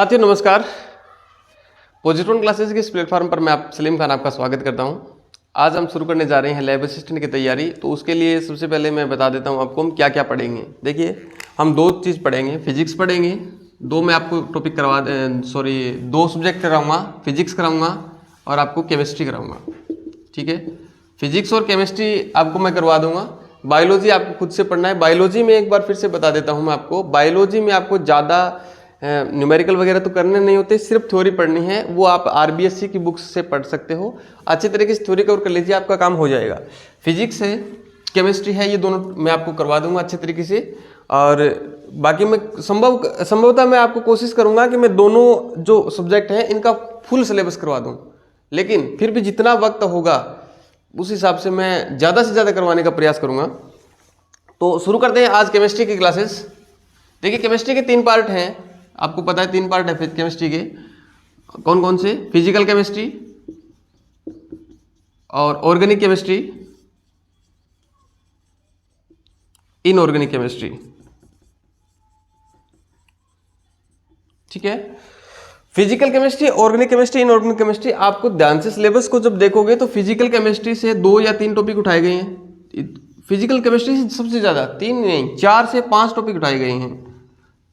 साथियों नमस्कार। Positron classes के इस प्लेटफॉर्म पर मैं सलीम खान आपका स्वागत करता हूं। आज हम शुरू करने जा रहे हैं लैब असिस्टेंट की तैयारी। तो उसके लिए सबसे पहले मैं बता देता हूं आपको हम क्या क्या पढ़ेंगे। देखिए, हम दो चीज़ पढ़ेंगे, फिजिक्स पढ़ेंगे। दो मैं आपको टॉपिक दो सब्जेक्ट कराऊंगा, फिजिक्स कराऊंगा और आपको केमिस्ट्री कराऊंगा। ठीक है, फिजिक्स और केमिस्ट्री आपको मैं करवा दूंगा। बायोलॉजी आपको खुद से पढ़ना है। बायोलॉजी में एक बार फिर से बता देता हूँ मैं आपको, बायोलॉजी में आपको ज़्यादा न्यूमेरिकल वगैरह तो करने नहीं होते, सिर्फ थ्योरी पढ़नी है। वो आप आरबीएससी की बुक्स से पढ़ सकते हो। अच्छे तरीके से थ्योरी कवर कर लीजिए, आपका काम हो जाएगा। फिजिक्स है, केमिस्ट्री है, ये दोनों मैं आपको करवा दूंगा अच्छे तरीके से। और बाकी मैं संभवतः मैं आपको कोशिश करूंगा कि मैं दोनों जो सब्जेक्ट हैं इनका फुल सिलेबस करवा दूं, लेकिन फिर भी जितना वक्त होगा उस हिसाब से मैं ज़्यादा से ज़्यादा करवाने का प्रयास करूंगा। तो शुरू करते हैं आज केमिस्ट्री की क्लासेस। देखिए, केमिस्ट्री के 3 पार्ट हैं, आपको पता है 3 पार्ट है केमिस्ट्री के। कौन कौन से? फिजिकल केमिस्ट्री और ऑर्गेनिक केमिस्ट्री, इनऑर्गेनिक केमिस्ट्री। ठीक है, physical chemistry, organic chemistry, inorganic chemistry. आपको ध्यान से सिलेबस को जब देखोगे तो फिजिकल केमिस्ट्री से 2 या 3 टॉपिक उठाए गए हैं। फिजिकल केमिस्ट्री से सबसे ज़्यादा 3 नहीं 4 से 5 टॉपिक उठाए गए हैं।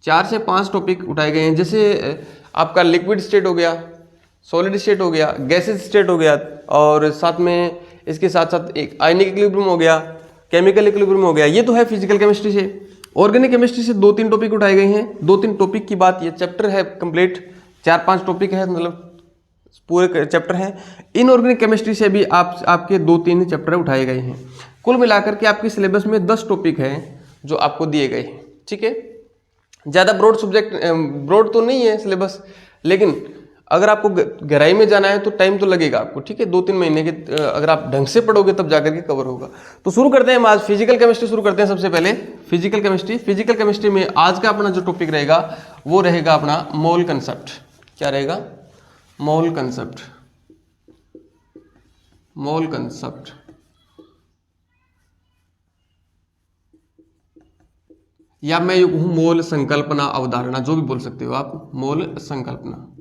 4 से 5 टॉपिक उठाए गए हैं। जैसे आपका लिक्विड स्टेट हो गया, सॉलिड स्टेट हो गया, गैसेज स्टेट हो गया, और साथ में इसके साथ साथ एक आयनिक इक्विलिब्रियम हो गया, केमिकल इक्विलिब्रियम हो गया। ये तो है फिजिकल केमिस्ट्री से। ऑर्गेनिक केमिस्ट्री से 2-3 टॉपिक उठाए गए हैं। 2-3 टॉपिक की बात, ये चैप्टर है कंप्लीट, 4-5 टॉपिक है, मतलब पूरे चैप्टर हैं। इनऑर्गेनिक केमिस्ट्री से भी आपके 2-3 चैप्टर उठाए गए हैं। कुल मिलाकर के आपके सिलेबस में 10 टॉपिक हैं जो आपको दिए गए हैं। ठीक है, ज़्यादा ब्रॉड तो नहीं है सिलेबस, लेकिन अगर आपको गहराई में जाना है तो टाइम तो लगेगा आपको। ठीक है, 2-3 महीने के अगर आप ढंग से पढ़ोगे तब जाकर के कवर होगा। तो शुरू करते हैं हम आज फिजिकल केमिस्ट्री शुरू करते हैं। सबसे पहले फिजिकल केमिस्ट्री। फिजिकल केमिस्ट्री में आज का अपना जो टॉपिक रहेगा वो रहेगा अपना मोल कंसेप्ट। क्या रहेगा? मोल कंसेप्ट। मोल कंसेप्ट या मैं यूं कहूं मोल संकल्पना, अवधारणा, जो भी बोल सकते हो आप, मोल संकल्पना।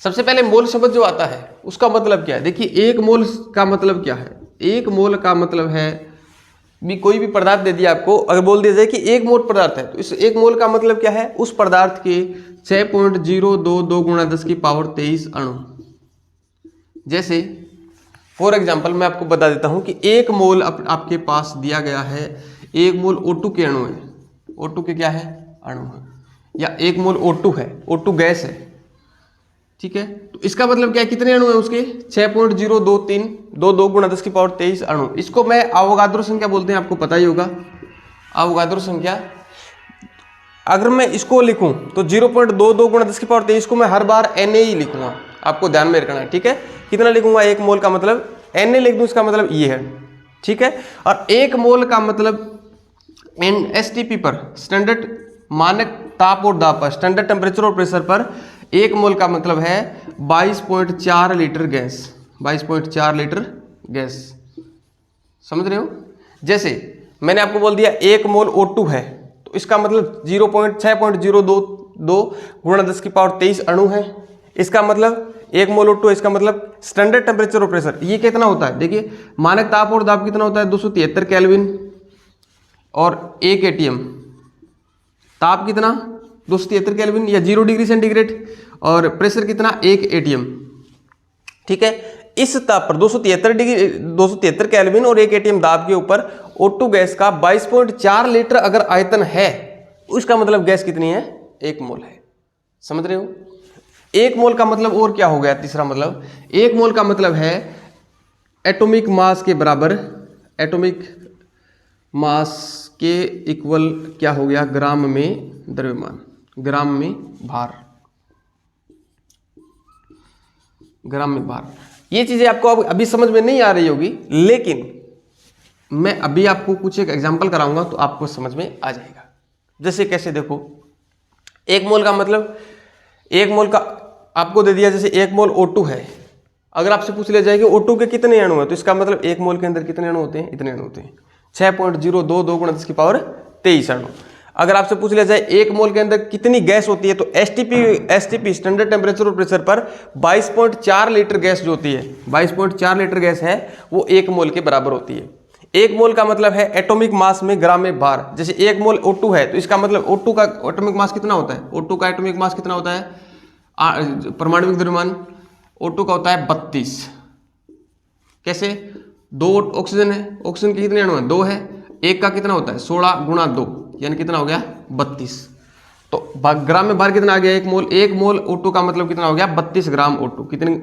सबसे पहले मोल शब्द जो आता है उसका मतलब क्या है? देखिए, एक मोल का मतलब क्या है? एक मोल का मतलब है भी कोई भी पदार्थ दे दिया आपको, अगर बोल दिया जाए कि 1 मोल पदार्थ है, तो इस 1 मोल का मतलब क्या है? उस पदार्थ के 6.022 गुणा 10 की पावर 23 अणु। जैसे फॉर एग्जाम्पल मैं आपको बता देता हूं कि 1 मोल आपके पास दिया गया है, 1 मोल O2 के अणु है। O2 के क्या है? अणु है। या 1 मोल O2 है, O2 गैस है। ठीक है, तो इसका मतलब क्या है? कितने अणु है उसके? 6.02322 गुणा 10 की पावर 23 अणु। इसको मैं अवोगाद्रो संख्या बोलते हैं, आपको पता ही होगा अवोगाद्रो संख्या। अगर मैं इसको लिखूं तो 0.22 गुणा 10 की पावर 23 को मैं हर बार Na ही लिखूंगा, आपको ध्यान में रखना है। ठीक है, कितना लिखूंगा? 1 मोल का मतलब Na लिख दूं, इसका मतलब ये है। ठीक है, और 1 मोल का मतलब STP पर, स्टैंडर्ड मानक ताप और दाब पर, स्टैंडर्ड टेम्परेचर और प्रेशर पर 1 मोल का मतलब है 22.4 लीटर गैस। 22.4 लीटर गैस, समझ रहे हो? जैसे मैंने आपको बोल दिया 1 मोल O2 है, तो इसका मतलब 6.022 गुणा 10 की पावर 23 अणु है। इसका मतलब 1 मोल O2 है, इसका मतलब स्टैंडर्ड टेम्परेचर और प्रेशर ये कितना होता है? देखिए, मानक ताप और दाब कितना होता है? 273 केल्विन और 1 ATM। ताप कितना? 273 केल्विन या 0 डिग्री सेंटीग्रेड, और प्रेशर कितना? 1 ATM। ठीक है, इस ताप पर 273 केल्विन और 1 ATM दाब के ऊपर O2 गैस का 22.4 लीटर अगर आयतन है, उसका मतलब गैस कितनी है? 1 मोल है। समझ रहे हो? 1 मोल का मतलब और क्या हो गया? तीसरा मतलब, 1 मोल का मतलब है एटॉमिक मास के बराबर, एटॉमिक मास के इक्वल क्या हो गया? ग्राम में द्रव्यमान, ग्राम में भार, ग्राम में भार। ये चीजें आपको अब अभी समझ में नहीं आ रही होगी, लेकिन मैं अभी आपको कुछ एक एग्जांपल कराऊंगा तो आपको समझ में आ जाएगा। जैसे कैसे? देखो, 1 मोल का मतलब, 1 मोल का आपको दे दिया, जैसे 1 मोल O2 है। अगर आपसे पूछ लिया जाए कि O2 के कितने अणु हैं, तो इसका मतलब 1 मोल के अंदर कितने अणु होते हैं? इतने अणु होते हैं, 6.022 गुणा 10 की पावर 23 अणु। अगर आपसे पूछ लिया जाए एक मोल के अंदर कितनी गैस होती है, तो एसटीपी स्टैंडर्ड टेम्परेचर और प्रेशर पर 22.4 लीटर गैस जो होती है, 22.4 लीटर गैस है वो एक मोल के बराबर होती है। एक मोल का मतलब है एटॉमिक मास में ग्राम में भार। जैसे एक मोल O2 है तो इसका मतलब O2 का एटॉमिक मास कितना होता है, O2 का एटॉमिक मास कितना होता है, परमाणविक द्रव्यमान O2 का होता है 32। कैसे, 2 ऑक्सीजन है, ऑक्सीजन के कितने अणु हैं, 2 है, एक का कितना होता है 16 गुणा 2 यानी कितना हो गया 32। तो ग्राम में भार कितना आ गया, एक मोल O2 का मतलब कितना हो गया 32 ग्राम O2। कितने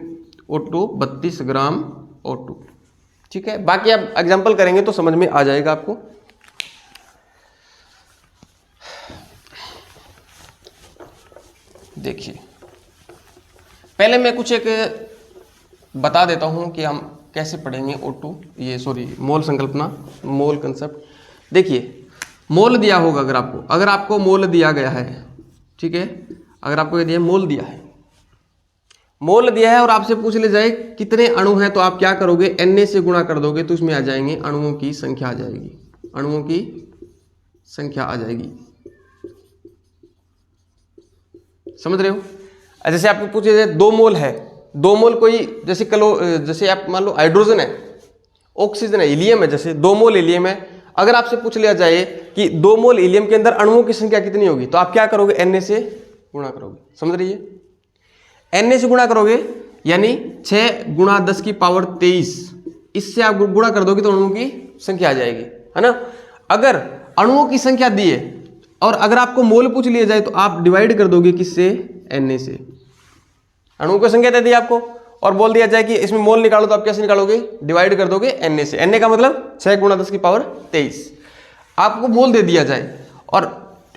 O2, 32 ग्राम O2। ठीक है, बाकी आप एग्जांपल करेंगे तो समझ में आ जाएगा आपको। देखिए पहले मैं कुछ एक बता देता हूं कि हम कैसे पढ़ेंगे मोल संकल्पना, मोल कंसेप्ट। देखिए मोल दिया होगा अगर आपको मोल दिया गया है, ठीक है, अगर आपको ये दिया मोल दिया है और आपसे पूछ ले जाए कितने अणु हैं, तो आप क्या करोगे, Na से गुणा कर दोगे तो इसमें आ जाएंगे अणुओं की संख्या आ जाएगी, अणुओं की संख्या आ जाएगी। समझ रहे हो? जैसे आपको पूछे जाए 2 मोल है, 2 मोल कोई जैसे आप मान लो हाइड्रोजन है, ऑक्सीजन है, हीलियम है, जैसे 2 मोल हीलियम है। अगर आपसे पूछ लिया जाए कि 2 मोल हीलियम के अंदर अणुओं की संख्या कितनी होगी, तो आप क्या करोगे, Na से गुणा करोगे। समझ रही है? Na से गुणा करोगे यानी 6 गुणा 10 की पावर 23, इससे आप गुणा कर दोगे तो अणुओं की संख्या आ जाएगी, है ना। अगर अणुओं की संख्या दी है और अगर आपको मोल पूछ लिया जाए तो आप डिवाइड कर दोगे किससे, Na से। अणुओं की संख्या दे दी आपको और बोल दिया जाए कि इसमें मोल निकालो, तो आप कैसे निकालोगे, डिवाइड कर दोगे Na से। Na का मतलब 6 गुणा 10 की पावर 23। आपको मोल दे दिया जाए और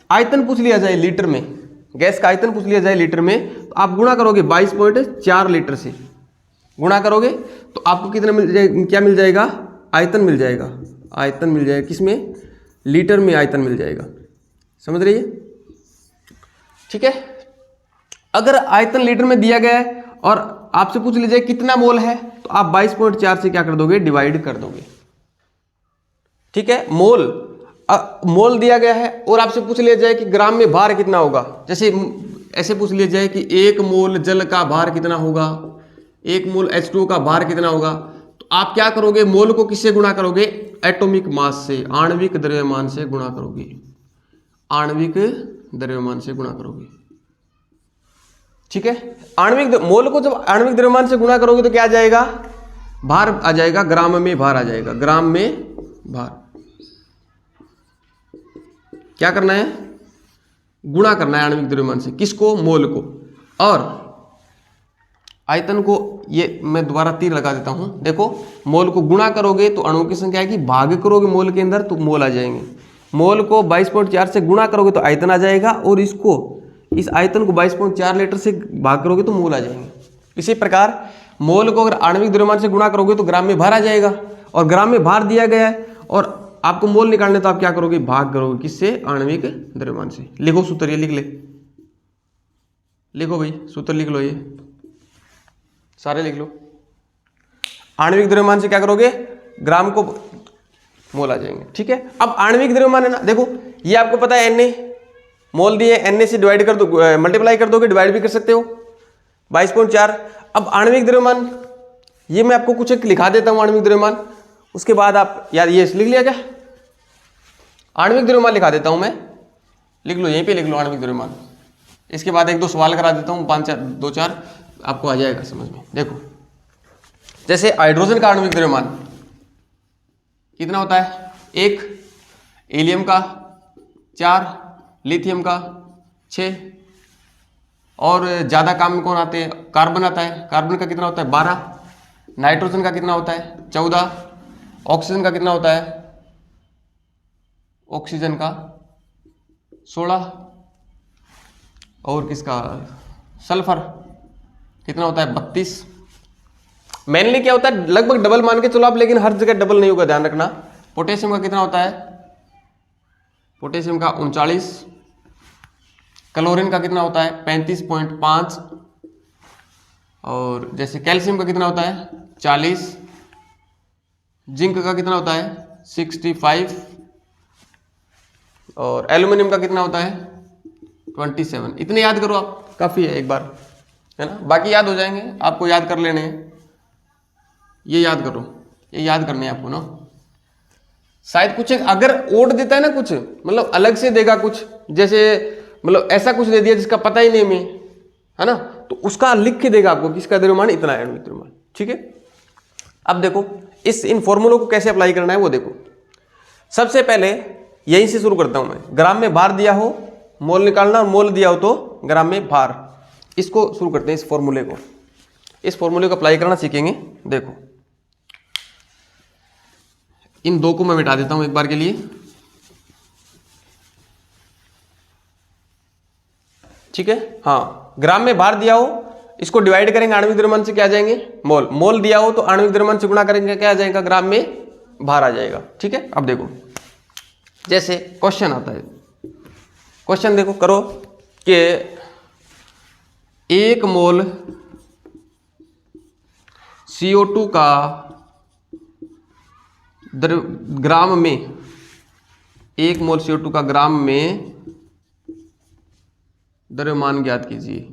आयतन पूछ लिया जाए लीटर में, गैस का आयतन पूछ लिया जाए लीटर में, तो आप गुणा करोगे 22.4 लीटर से गुणा करोगे तो आपको कितना क्या मिल जाएगा, आयतन मिल जाएगा। आयतन मिल जाएगा किसमें, लीटर में आयतन मिल जाएगा। समझ रही है? ठीक है। अगर आयतन लीटर में दिया गया है और आपसे पूछ लीजिए कितना मोल है, तो आप 22.4 से क्या कर दोगे, डिवाइड कर दोगे। ठीक है, मोल दिया गया है और आपसे पूछ लिया जाए कि ग्राम में भार कितना होगा, जैसे ऐसे पूछ लिया जाए कि 1 मोल जल का भार कितना होगा, 1 मोल H2O का भार कितना होगा, तो आप क्या करोगे, मोल को किससे गुणा करोगे, एटॉमिक मास से, आणविक द्रव्यमान से गुणा करोगे, आणविक द्रव्यमान से गुणा करोगे। ठीक है, मोल को जब आणविक द्रव्यमान से गुणा करोगे तो क्या आ जाएगा, भार आ जाएगा, ग्राम में भार आ जाएगा, ग्राम में भार। क्या करना है, गुणा करना है आणविक द्रव्यमान से, किसको, मोल को। और आयतन को ये मैं दोबारा तीर लगा देता हूं, देखो मोल को गुणा करोगे तो अणुओं की संख्या आएगी, भाग करोगे मोल के अंदर तो मोल आ जाएंगे। मोल को 22.4 से गुणा करोगे तो आयतन आ जाएगा और इस आयतन को 22.4 लीटर से भाग करोगे तो मोल आ जाएंगे। इसी प्रकार मोल को अगर आणविक द्रव्यमान से गुणा करोगे तो ग्राम में भार आ जाएगा, और ग्राम में भार दिया गया है और आपको मोल निकालने तो आप क्या करोगे, भाग करोगे किससे, आणविक द्रव्यमान से। लिखो सूत्र, ये लिख ले, लिखो भाई सूत्र लिख लो, ये सारे लिख लो। आणविक द्रव्यमान से क्या करोगे, ग्राम को मोल आ जाएंगे। ठीक है, अब आणविक द्रव्यमान है ना, देखो ये आपको पता है Na, मोल दिए, Na से डिवाइड कर दो, मल्टीप्लाई कर दोगे, डिवाइड भी कर सकते हो 22.4। अब आणविक द्रव्यमान ये मैं आपको कुछ एक लिखा देता हूं, आणविक द्रव्यमान, उसके बाद आप यार ये लिख लिया क्या, आणविक द्रव्यमान लिखा देता हूं मैं, लिख लो यहीं पे, लिख लो आणविक द्रव्यमान। इसके बाद 1-2 सवाल करा देता हूं, 2-4 आपको आ जाएगा समझ में। देखो जैसे हाइड्रोजन का आणविक द्रव्यमान कितना होता है, 1, हीलियम का 4, लिथियम का 6, और ज्यादा काम में कौन आते हैं, कार्बन आता है, कार्बन का कितना होता है 12, नाइट्रोजन का कितना होता है 14, ऑक्सीजन का कितना होता है, ऑक्सीजन का 16, और किसका, सल्फर कितना होता है 32। मेनली क्या होता है, लगभग डबल मान के चलो आप, लेकिन हर जगह डबल नहीं होगा, ध्यान रखना। पोटेशियम का कितना होता है, पोटेशियम का 39, क्लोरीन का कितना होता है 35.5, और जैसे कैल्शियम का कितना होता है 40, जिंक का कितना होता है 65, और एल्यूमिनियम का कितना होता है 27। इतने याद करो आप, काफ़ी है एक बार, है ना। बाकी याद हो जाएंगे, आपको याद कर लेने हैं। ये याद करो, ये याद करने हैं आपको ना। शायद कुछ अगर ओड देता है ना, कुछ मतलब अलग से देगा कुछ, जैसे मतलब ऐसा कुछ दे दिया जिसका पता ही नहीं हमें, है ना, तो उसका लिख के देगा आपको कि इसका द्रव्यमान इतना है, द्रव्यमान। ठीक है, अब देखो इन फॉर्मूलों को कैसे अप्लाई करना है वो देखो। सबसे पहले यहीं से शुरू करता हूं मैं। ग्राम में भार दिया हो मोल निकालना, और मोल दिया हो तो ग्राम में भार। इसको शुरू करते हैं, इस फॉर्मूले को। इस फॉर्मूले को अप्लाई करना सीखेंगे। देखो इन दो को मैं मिटा देता हूं एक बार के लिए। ठीक है, हाँ, ग्राम में भार दिया हो, इसको डिवाइड करेंगे आणविक द्रव्यमान से, क्या आ जाएंगे मोल। मोल दिया हो तो आणविक द्रव्यमान से गुणा करेंगे, क्या आ जाएगा ग्राम में भार आ जाएगा। ठीक है, अब देखो जैसे क्वेश्चन आता है, क्वेश्चन देखो करो कि 1 मोल CO2 का ग्राम में, 1 मोल CO2 का ग्राम में द्रव्यमान ज्ञात कीजिए।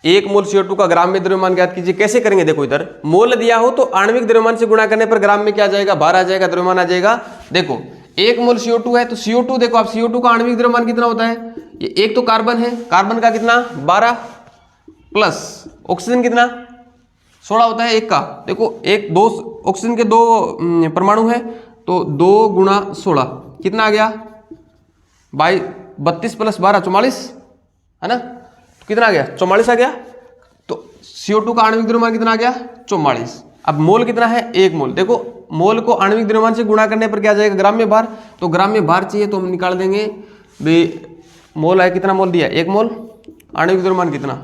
1 मोल CO2 का ग्राम में द्रव्यमान ज्ञात कीजिए। कैसे करेंगे, देखो इधर मोल दिया हो तो आणविक द्रव्यमान से गुणा करने पर ग्राम में क्या आ जाएगा, भार आ जाएगा, द्रव्यमान आ जाएगा। देखो 1 मोल CO2 है तो CO2 देखो आप, CO2 का आणविक द्रव्यमान कितना होता है, ये एक तो कार्बन है, कार्बन का कितना 12 प्लस ऑक्सीजन कितना 16 होता है एक का। देखो एक दो ऑक्सीजन के 2 परमाणु है तो 2 गुणा 16 कितना आ गया 32 प्लस 12 44, है ना, तो कितना आ गया 44 आ गया। तो CO2 का आणविक द्रव्यमान कितना आ गया 44। अब मोल कितना है 1 मोल। देखो मोल को आणविक द्रव्यमान से गुणा करने पर क्या आ जाएगा ग्राम में भार, तो ग्राम में भार चाहिए तो हम निकाल देंगे भी, मोल है कितना, मोल दिया 1 मोल, आणविक द्रव्यमान कितना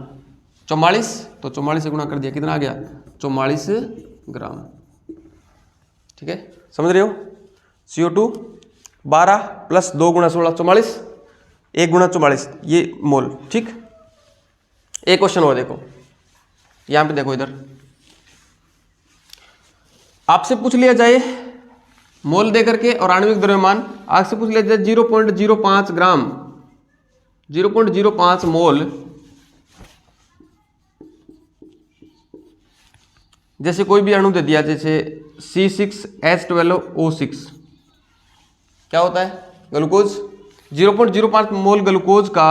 44, तो 44 से गुणा कर दिया कितना आ गया 44 ग्राम। ठीक है, समझ रहे हो। CO2 12 प्लस 2 गुणा 16 44, 1 गुणा 44 ये मोल। ठीक, एक क्वेश्चन और देखो, यहां पे देखो इधर आपसे पूछ लिया जाए मोल दे करके और आणविक द्रव्यमान आपसे पूछ लिया जाए 0.05 ग्राम, 0.05 मोल, जैसे कोई भी अणु दे दिया, जैसे C6H12O6 क्या होता है ग्लूकोज, 0.05 मोल ग्लूकोज का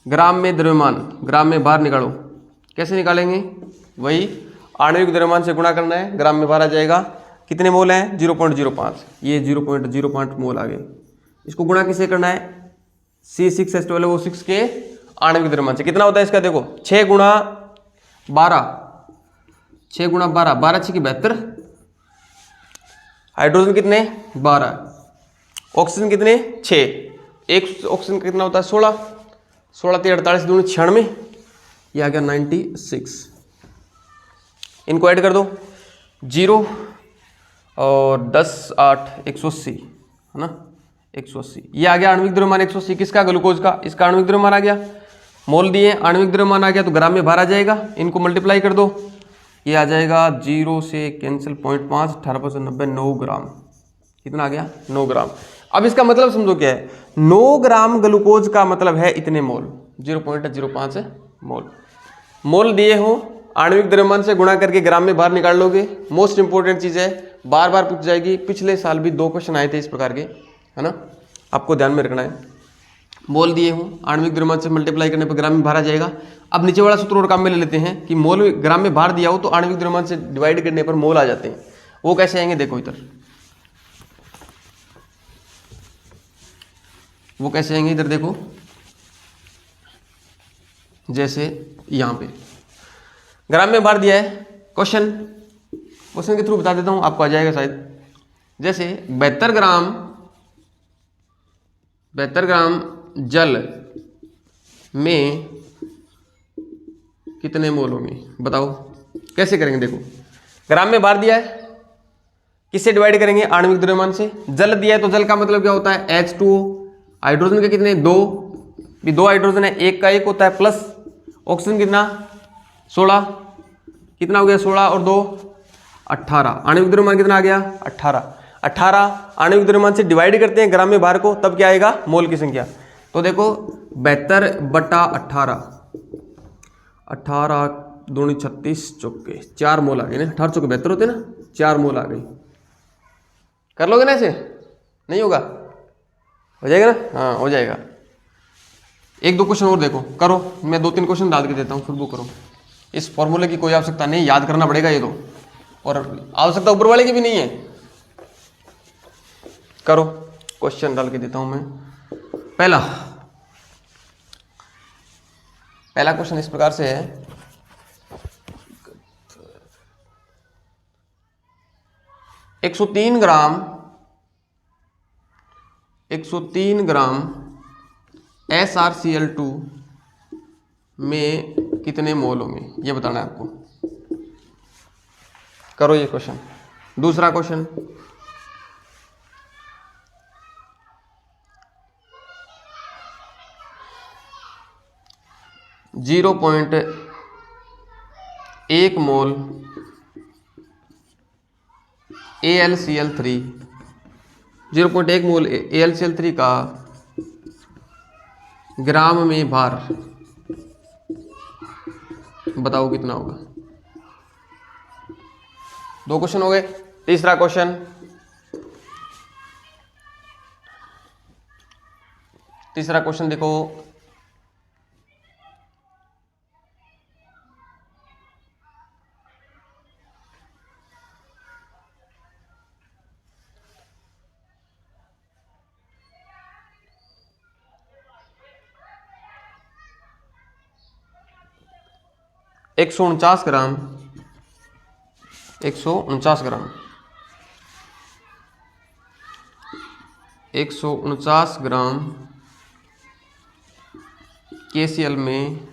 ग्राम में द्रव्यमान, ग्राम में भार निकालो। कैसे निकालेंगे, वही आणविक द्रव्यमान से गुणा करना है, ग्राम में भार आ जाएगा। कितने मोल हैं 0.05, ये 0.05 मोल आ गए। इसको गुणा किसे करना है C6H12O6 के आणविक द्रव्यमान से। कितना होता है इसका, देखो 6 गुणा 12, 6 गुणा 12, 12 6 की 72, हाइड्रोजन कितने 12, ऑक्सीजन कितने 6, एक ऑक्सीजन का कितना होता है 16, 16 3 48 दूनी 96, ये आ गया 96। इनको ऐड कर दो 0 और 10 8 180, है ना 180, ये आ गया आणविक द्रव्यमान 180 किसका ग्लूकोज का, इसका आणविक द्रव्यमान आ गया। मोल दिए आणविक द्रव्यमान आ गया तो ग्राम में भार आ जाएगा। इनको मल्टीप्लाई कर दो, ये आ जाएगा 0 से कैंसिल 0.5 18% 9 ग्राम। कितना आ गया 9 ग्राम। अब इसका मतलब समझो क्या है, 9 ग्राम ग्लूकोज का मतलब है इतने मोल, 0.05 मोल। मोल दिए हो आणविक द्रव्यमान से गुणा करके ग्राम में भार निकाल लोगे। मोस्ट इंपोर्टेंट चीज है, बार बार पूछ जाएगी, पिछले साल भी 2 क्वेश्चन आए थे इस प्रकार के, है ना, आपको ध्यान में रखना है। मोल दिए हो आणविक द्रव्यमान से मल्टीप्लाई करने पर ग्राम में भार आ जाएगा। अब नीचे वाला सूत्र और काम में ले लेते हैं कि मोल ग्राम में भार दिया हो तो आणविक द्रव्यमान से डिवाइड करने पर मोल आ जाते हैं। वो कैसे आएंगे, देखो इधर वो कैसे आएंगे, इधर देखो, जैसे यहां पे ग्राम में भार दिया है, क्वेश्चन के थ्रू बता देता हूं, आपको आ जाएगा शायद। जैसे 72 ग्राम जल में कितने मोल होंगे, बताओ कैसे करेंगे। देखो ग्राम में भार दिया है, किससे डिवाइड करेंगे आणविक द्रव्यमान से। जल दिया है तो जल का मतलब क्या होता है H2O, हाइड्रोजन के कितने 2, भी 2 हाइड्रोजन है, एक का एक होता है, प्लस ऑक्सीजन कितना 16, कितना हो गया 16 और 2 18, आणविक द्रव्यमान कितना आ गया 18। 18 आणविक द्रव्यमान से डिवाइड करते हैं ग्राम में भार को, तब क्या आएगा, मोल की संख्या। तो देखो 72/18, 18 दूनी 36 चौके 4 मोल आ गए ना, 18 चौके 72 होते ना, 4 मोल आ गई। कर लोगे ना ऐसे, नहीं होगा, हो जाएगा ना, हाँ हो जाएगा। एक दो क्वेश्चन और देखो, करो, मैं 2-3 क्वेश्चन डाल के देता हूँ, फिर वो करो। इस फॉर्मूले की कोई आवश्यकता नहीं, याद करना पड़ेगा ये तो, और आवश्यकता ऊपर वाले की भी नहीं है। करो, क्वेश्चन डाल के देता हूं मैं। पहला क्वेश्चन इस प्रकार से है, एक 103 ग्राम SrCl2 में कितने मोल होंगे, ये बताना है आपको। करो ये क्वेश्चन। दूसरा क्वेश्चन, (0.1 मोल AlCl3, 0.1 मोल AlCl3 का ग्राम में भार बताओ कितना होगा। 2 क्वेश्चन हो गए। तीसरा क्वेश्चन, देखो, एक सौ उनचास ग्राम 149 ग्राम KCl में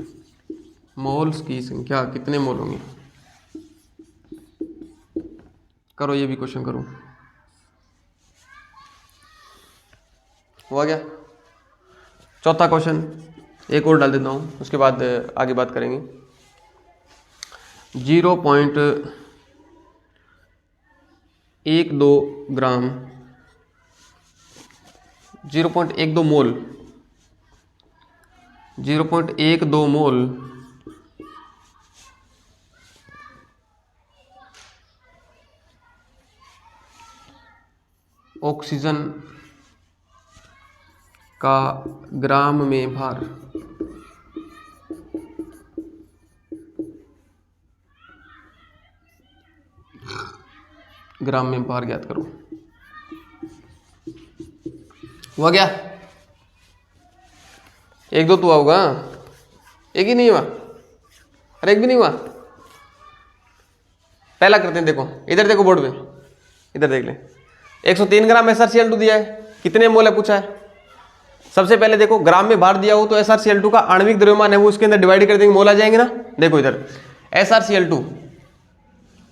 मोल्स की संख्या कितने मोल होंगे। करो ये भी क्वेश्चन करो। हुआ क्या? चौथा क्वेश्चन एक और डाल देता हूँ, उसके बाद आगे बात करेंगे। 0.12 ग्राम 0.12 मोल 0.12 मोल ऑक्सीजन का ग्राम में भार ज्ञात करो। हुआ क्या? एक दो तो होगा, एक ही नहीं हुआ, अरे एक भी नहीं हुआ। पहला करते हैं, देखो इधर देखो बोर्ड में, इधर देख ले। 103 ग्राम SrCl2 दिया है, कितने मोल है पूछा है। सबसे पहले देखो ग्राम में भार दिया हो तो SrCl2 का आणविक द्रव्यमान है वो उसके अंदर डिवाइड कर देंगे, मोल आ जाएंगे ना। देखो इधर SrCl2,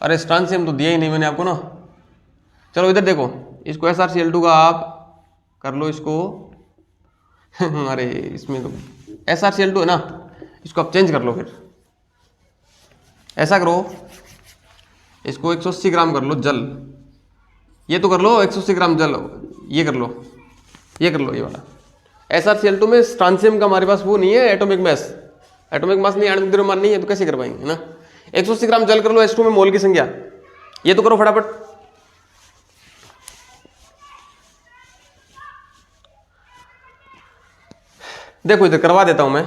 अरे स्ट्रांसियम तो दिया ही नहीं मैंने आपको ना। चलो इधर देखो, इसको SrCl2 का आप कर लो इसको अरे इसमें तो SrCl2 है ना, इसको आप चेंज कर लो। फिर ऐसा करो, इसको 180 ग्राम कर लो जल, ये तो कर लो 180 ग्राम जल, ये कर लो, ये वाला। SrCl2 में स्ट्रांसियम का हमारे पास वो नहीं है, एटॉमिक मास नहीं, आणविक द्रव्यमान नहीं है, तो कैसे कर पाएंगे, है ना। 180 ग्राम जल कर लो H2 में, मोल की संख्या ये तो करो फटाफट। देखो इधर करवा देता हूं मैं।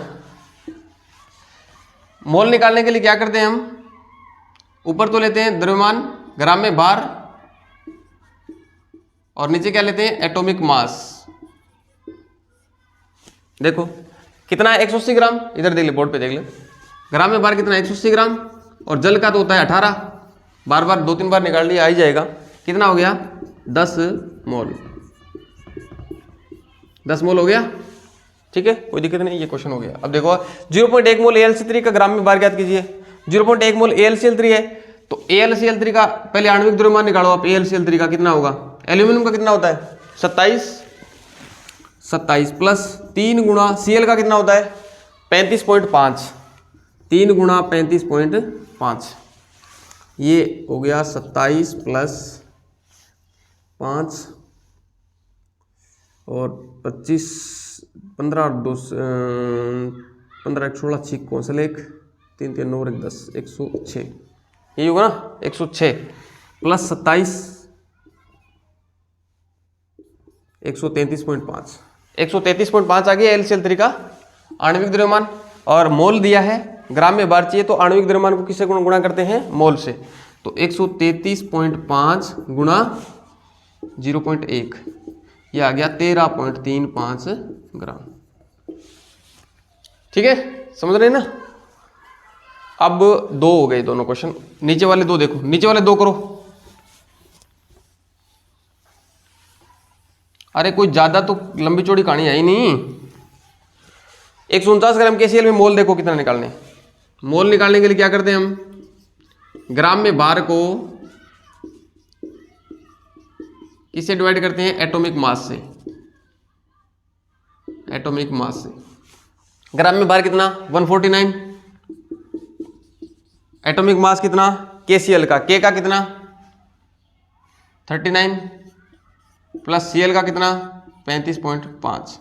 मोल निकालने के लिए क्या करते हैं हम, ऊपर तो लेते हैं द्रव्यमान ग्राम में भार, और नीचे क्या लेते हैं, एटॉमिक मास। देखो कितना है, 180 ग्राम, इधर देख ले बोर्ड पे देख ले, ग्राम में भार कितना है 180 ग्राम, और जल का तो होता है 18, बार 2-3 बार निकाल लिया आ ही जाएगा। कितना हो गया, 10 मोल, 10 मोल हो गया, ठीक है, कोई दिक्कत नहीं, ये क्वेश्चन हो गया। अब देखो 0.1 मोल AlCl3 का ग्राम में भार ज्ञात कीजिए। 0.1 मोल AlCl3 है, तो AlCl3 का पहले आणविक द्रव्यमान निकालो आप। AlCl3 का कितना होगा, एल्यूमिनियम का कितना होता है 27 प्लस 3 गुणा Cl का कितना होता है 35.5, 3 गुणा 35.5, ये हो गया 27 प्लस 5 और 25, 15 और 2 15 1 16 6 कौन सा लेख 3 3 9 1 10 106 यही होगा ना 106 प्लस 27 133.5 133.5 आ गया LCL तरीका आणविक द्रव्यमान और मोल दिया है ग्राम में बार चाहिए तो आणविक द्रव्यमान को किससे गुणा करते हैं मोल से तो 133.5 गुणा 0.1 ये आ गया 13.35 ग्राम। ठीक है समझ रहे हैं ना। अब 2 हो गए दोनों क्वेश्चन नीचे वाले 2 देखो नीचे वाले 2 करो। अरे कोई ज्यादा तो लंबी चौड़ी कहानी है ही नहीं। 149 ग्राम KCl में मोल देखो कितना निकालने मोल निकालने के लिए क्या करते हैं हम ग्राम में भार को किससे डिवाइड करते हैं एटॉमिक मास से एटॉमिक मास से ग्राम में भार कितना 149 एटॉमिक मास कितना KCl का K का कितना 39 प्लस Cl का कितना 35.5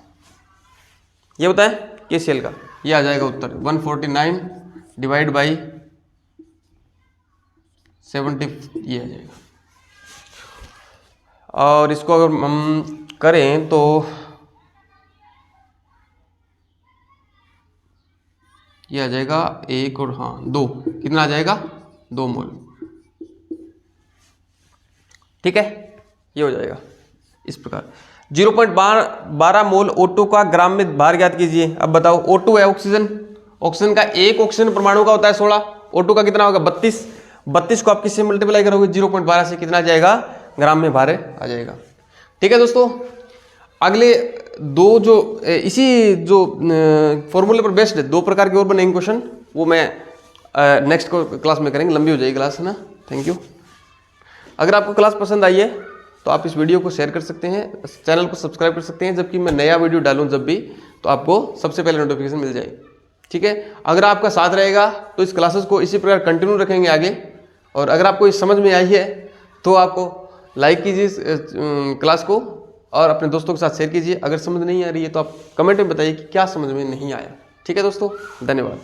ये होता है KCl का ये आ जाएगा उत्तर 149 डिवाइड बाई 70 ये आ जाएगा। और इसको अगर हम करें तो ये आ जाएगा 1 और हाँ 2 कितना आ जाएगा 2 मोल। ठीक है ये हो जाएगा इस प्रकार 0.12 मोल O2 का ग्राम में भार ज्ञात कीजिए। अब बताओ O2 है ऑक्सीजन ऑक्सीजन का एक ऑक्सीजन परमाणु का होता है 16 O2 का कितना होगा 32 को आप किससे मल्टीप्लाई करोगे 0.12 से कितना आ जाएगा ग्राम में भार आ जाएगा। ठीक है दोस्तों अगले 2 जो इसी जो फॉर्मूले पर बेस्ड 2 प्रकार के और बनेंगे क्वेश्चन वो मैं नेक्स्ट क्लास में करेंगे लंबी हो जाएगी क्लास है ना। Thank you. अगर आपको क्लास पसंद आई है तो आप इस वीडियो को शेयर कर सकते हैं चैनल को सब्सक्राइब कर सकते हैं जबकि मैं नया वीडियो डालूं जब भी तो आपको सबसे पहले नोटिफिकेशन मिल जाए। ठीक है अगर आपका साथ रहेगा तो इस क्लासेस को इसी प्रकार कंटिन्यू रखेंगे आगे। और अगर आपको इस समझ में आई है तो आपको लाइक कीजिए क्लास को और अपने दोस्तों के साथ शेयर कीजिए। अगर समझ नहीं आ रही है तो आप कमेंट में बताइए कि क्या समझ में नहीं आया। ठीक है दोस्तों धन्यवाद।